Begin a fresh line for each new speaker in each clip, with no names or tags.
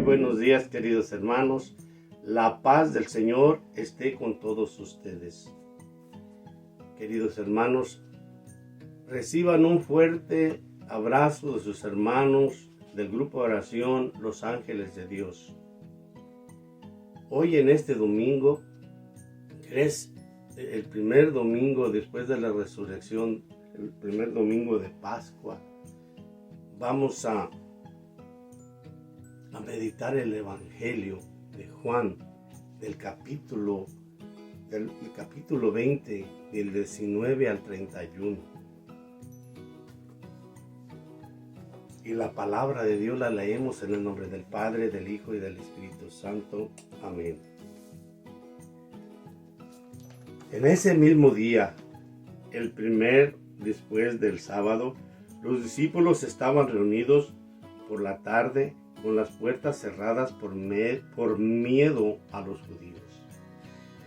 buenos días, queridos hermanos. La paz del Señor esté con todos ustedes. Queridos hermanos, reciban un fuerte abrazo de sus hermanos del grupo de oración Los Ángeles de Dios. Hoy en este domingo, que es el primer domingo después de la resurrección, el primer domingo de Pascua, vamos a meditar el Evangelio de Juan, del capítulo 20, del 19 al 31. Y la palabra de Dios la leemos en el nombre del Padre, del Hijo y del Espíritu Santo. Amén. En ese mismo día, el primer después del sábado, los discípulos estaban reunidos por la tarde con las puertas cerradas por miedo a los judíos.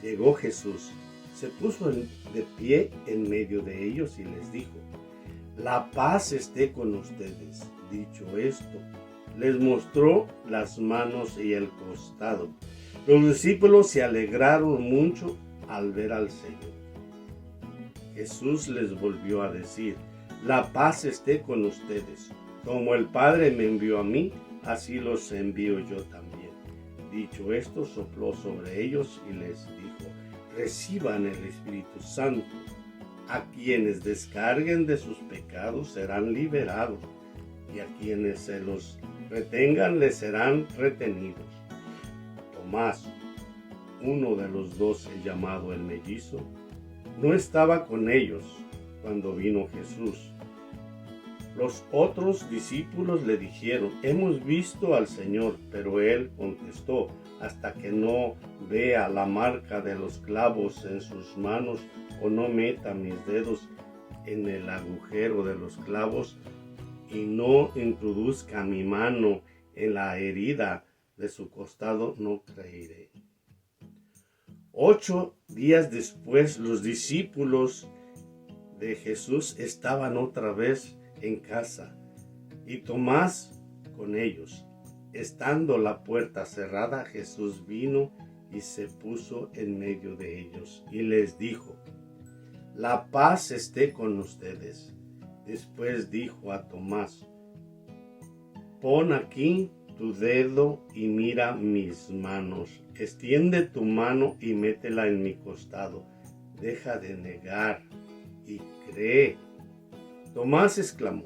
Llegó Jesús, se puso de pie en medio de ellos y les dijo: la paz esté con ustedes. Dicho esto, les mostró las manos y el costado. Los discípulos se alegraron mucho al ver al Señor. Jesús les volvió a decir: la paz esté con ustedes. Como el Padre me envió a mí, así los envío yo también. Dicho esto, sopló sobre ellos y les dijo: reciban el Espíritu Santo. A quienes descarguen de sus pecados serán liberados, y a quienes se los retengan les serán retenidos. Tomás, uno de los 12 llamado el mellizo, no estaba con ellos cuando vino Jesús. Los otros discípulos le dijeron: hemos visto al Señor. Pero él contestó: hasta que no vea la marca de los clavos en sus manos, o no meta mis dedos en el agujero de los clavos, y no introduzca mi mano en la herida de su costado, no creeré. 8 días después, los discípulos de Jesús estaban otra vez en casa, y Tomás con ellos. Estando la puerta cerrada, Jesús vino y se puso en medio de ellos y les dijo: la paz esté con ustedes. Después dijo a Tomás: pon aquí tu dedo y mira mis manos. Extiende tu mano y métela en mi costado. Deja de negar y cree. Tomás exclamó: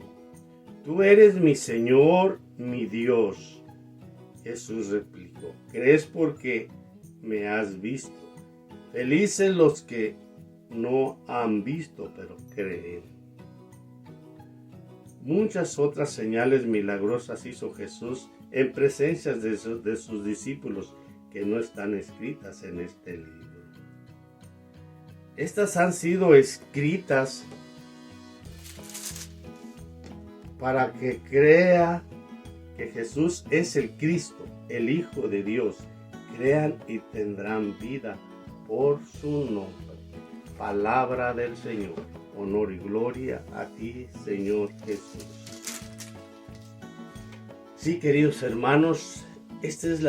tú eres mi Señor, mi Dios. Jesús replicó: ¿crees porque me has visto? Felices los que no han visto, pero creen. Muchas otras señales milagrosas hizo Jesús en presencia de sus discípulos, que no están escritas en este libro. Estas han sido escritas para que crea que Jesús es el Cristo, el Hijo de Dios. Crean y tendrán vida por su nombre. Palabra del Señor. Honor y gloria a ti, Señor Jesús. Sí, queridos hermanos, esta es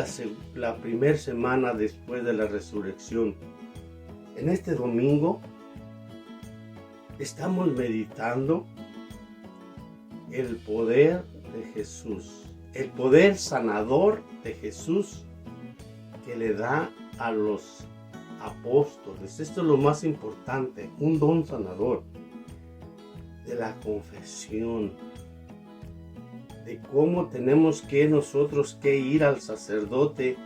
la primera semana después de la resurrección. En este domingo estamos meditando el poder de Jesús, el poder sanador de Jesús que le da a los apóstoles. Esto es lo más importante, un don sanador de la confesión, de cómo tenemos que nosotros que ir al sacerdote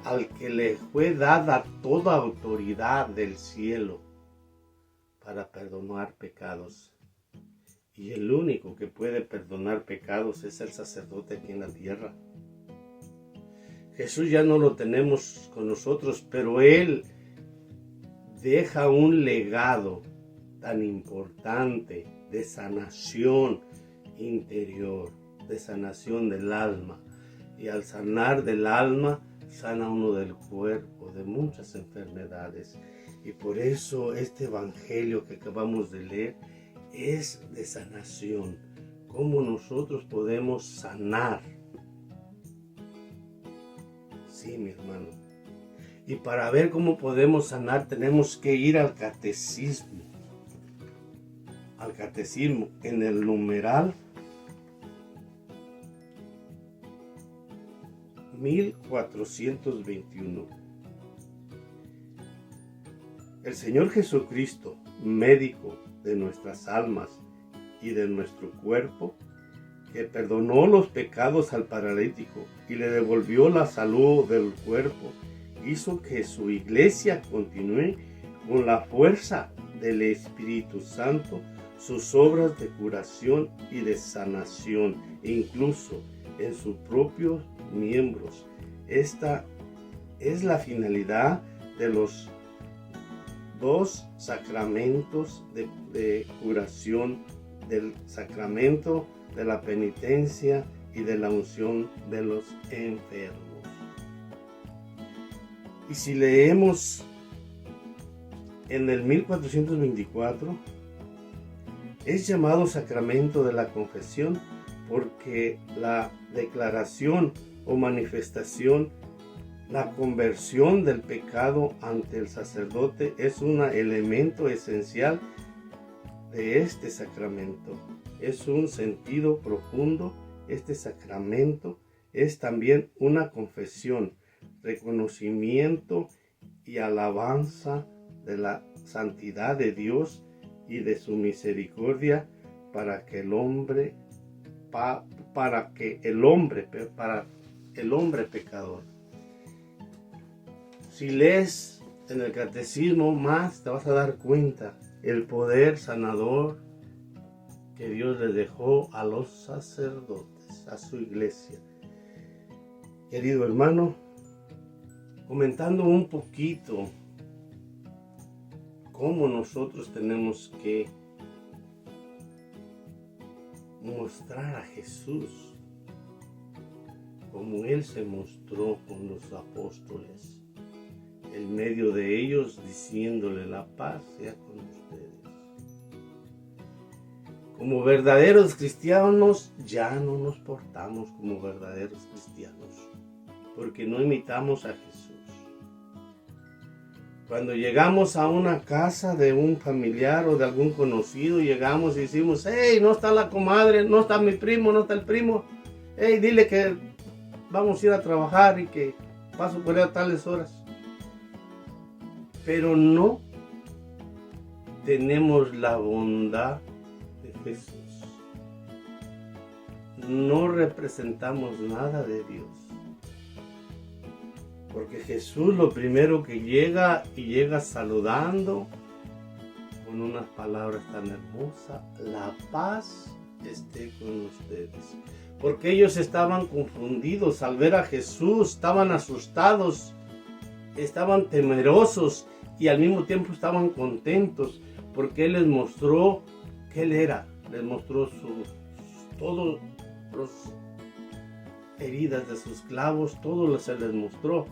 al que le fue dada toda autoridad del cielo para perdonar pecados. Y el único que puede perdonar pecados es el sacerdote aquí en la tierra. Jesús ya no lo tenemos con nosotros, pero Él deja un legado tan importante de sanación interior, de sanación del alma. Y al sanar del alma, sana uno del cuerpo, de muchas enfermedades. Y por eso este evangelio que acabamos de leer es de sanación. Cómo nosotros podemos sanar Sí, mi hermano. Y para ver cómo podemos sanar tenemos que ir al catecismo. Al catecismo, en el numeral 1421. El Señor Jesucristo, médico de nuestras almas y de nuestro cuerpo, que perdonó los pecados al paralítico y le devolvió la salud del cuerpo, hizo que su iglesia continúe con la fuerza del Espíritu Santo sus obras de curación y de sanación, e incluso en sus propios miembros. Esta es la finalidad de los dos sacramentos de curación, del sacramento de la penitencia y de la unción de los enfermos. Y si leemos en el 1424, es llamado sacramento de la confesión porque la declaración o manifestación, la conversión del pecado ante el sacerdote es un elemento esencial de este sacramento. Es un sentido profundo. Este sacramento es también una confesión, reconocimiento y alabanza de la santidad de Dios y de su misericordia para el hombre pecador. Si lees en el catecismo más, te vas a dar cuenta el poder sanador que Dios le dejó a los sacerdotes, a su iglesia. Querido hermano, comentando un poquito cómo nosotros tenemos que mostrar a Jesús como Él se mostró con los apóstoles, en medio de ellos diciéndole: la paz sea con ustedes. Como verdaderos cristianos ya no nos portamos como verdaderos cristianos, porque no imitamos a Jesús. Cuando llegamos a una casa de un familiar o de algún conocido, llegamos y decimos: hey, no está la comadre, no está mi primo, no está el primo. Hey, dile que vamos a ir a trabajar y que paso por él a tales horas. Pero no tenemos la bondad de Jesús. No representamos nada de Dios. Porque Jesús lo primero que llega saludando con unas palabras tan hermosas: la paz esté con ustedes. Porque ellos estaban confundidos al ver a Jesús, estaban asustados, estaban temerosos y al mismo tiempo estaban contentos porque Él les mostró que Él era, les mostró todos los heridas de sus clavos, todo se les mostró.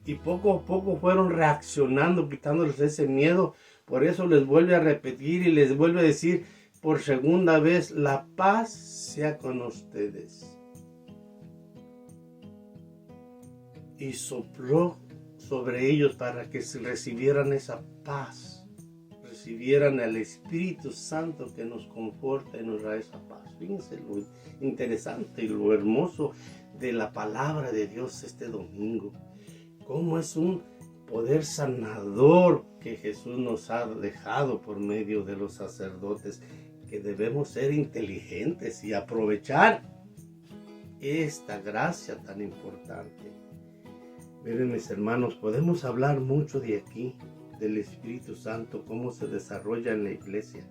Y poco a poco fueron reaccionando, quitándoles ese miedo. Por eso les vuelve a repetir y les vuelve a decir por segunda vez: la paz sea con ustedes. Y sopló sobre ellos para que recibieran esa paz, recibieran el Espíritu Santo que nos conforta y nos da esa paz. Fíjense lo interesante y lo hermoso de la palabra de Dios este domingo. Cómo es un poder sanador que Jesús nos ha dejado por medio de los sacerdotes, que debemos ser inteligentes y aprovechar esta gracia tan importante. Miren, mis hermanos, podemos hablar mucho de aquí, del Espíritu Santo, cómo se desarrolla en la iglesia.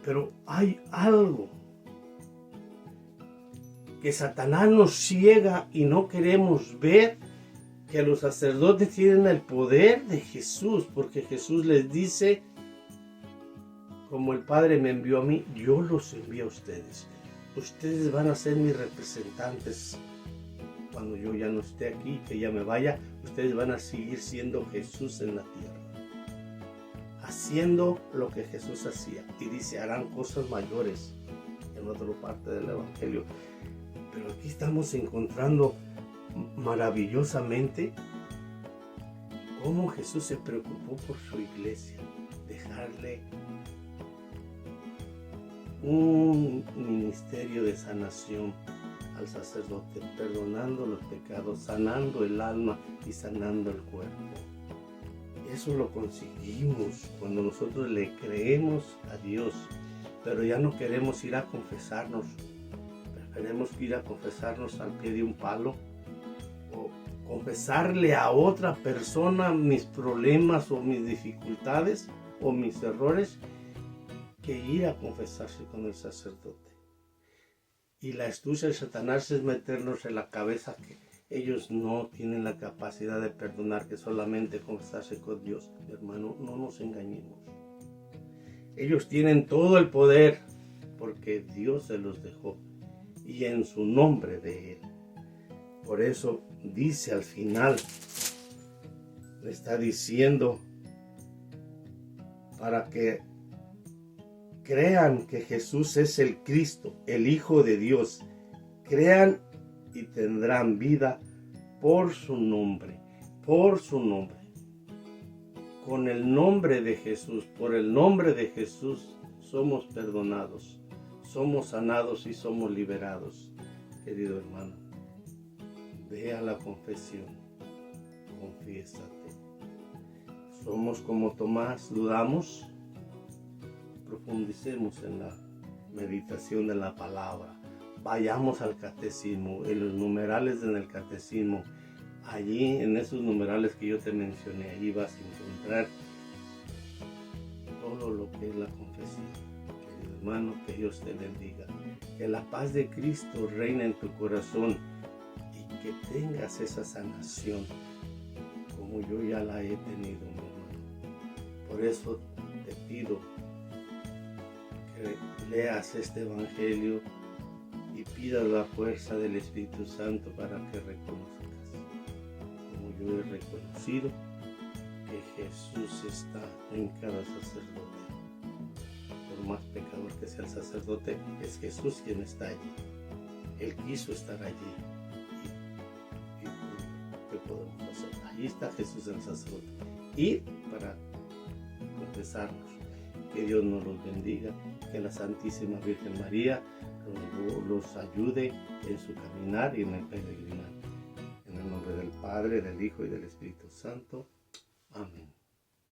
Pero hay algo que Satanás nos ciega y no queremos ver, que los sacerdotes tienen el poder de Jesús, porque Jesús les dice: como el Padre me envió a mí, yo los envío a ustedes. Ustedes van a ser mis representantes cuando yo ya no esté aquí, que ya me vaya. Ustedes van a seguir siendo Jesús en la tierra, haciendo lo que Jesús hacía. Y dice: harán cosas mayores, en otra parte del Evangelio. Pero aquí estamos encontrando maravillosamente cómo Jesús se preocupó por su iglesia, dejarle un ministerio de sanación al sacerdote, perdonando los pecados, sanando el alma y sanando el cuerpo. Eso lo conseguimos cuando nosotros le creemos a Dios, pero ya no queremos ir a confesarnos. Preferimos ir a confesarnos al pie de un palo o confesarle a otra persona mis problemas o mis dificultades o mis errores que ir a confesarse con el sacerdote. Y la astucia de Satanás es meternos en la cabeza que ellos no tienen la capacidad de perdonar, que solamente confesarse con Dios. Mi hermano, no nos engañemos. Ellos tienen todo el poder porque Dios se los dejó y en su nombre de Él. Por eso dice al final, le está diciendo para que crean que Jesús es el Cristo, el Hijo de Dios. Crean y tendrán vida por su nombre, por su nombre. Con el nombre de Jesús, por el nombre de Jesús, somos perdonados, somos sanados y somos liberados. Querido hermano, ve a la confesión, confiésate. Somos como Tomás, dudamos. Profundicemos en la meditación de la palabra. Vayamos al catecismo, en los numerales en el catecismo. Allí, en esos numerales que yo te mencioné, allí vas a encontrar todo lo que es la confesión. Querido hermano, que Dios te bendiga. Que la paz de Cristo reine en tu corazón y que tengas esa sanación como yo ya la he tenido, mi hermano. Por eso te pido que leas este evangelio y pidas la fuerza del Espíritu Santo para que reconozcas, como yo he reconocido, que Jesús está en cada sacerdote. Por más pecador que sea el sacerdote, es Jesús quien está allí. Él quiso estar allí. ¿Y qué podemos hacer? Allí está Jesús el sacerdote. Y para confesarnos, que Dios nos los bendiga, que la Santísima Virgen María los ayude en su caminar y en el peregrinar. En el nombre del Padre, del Hijo y del Espíritu Santo. Amén.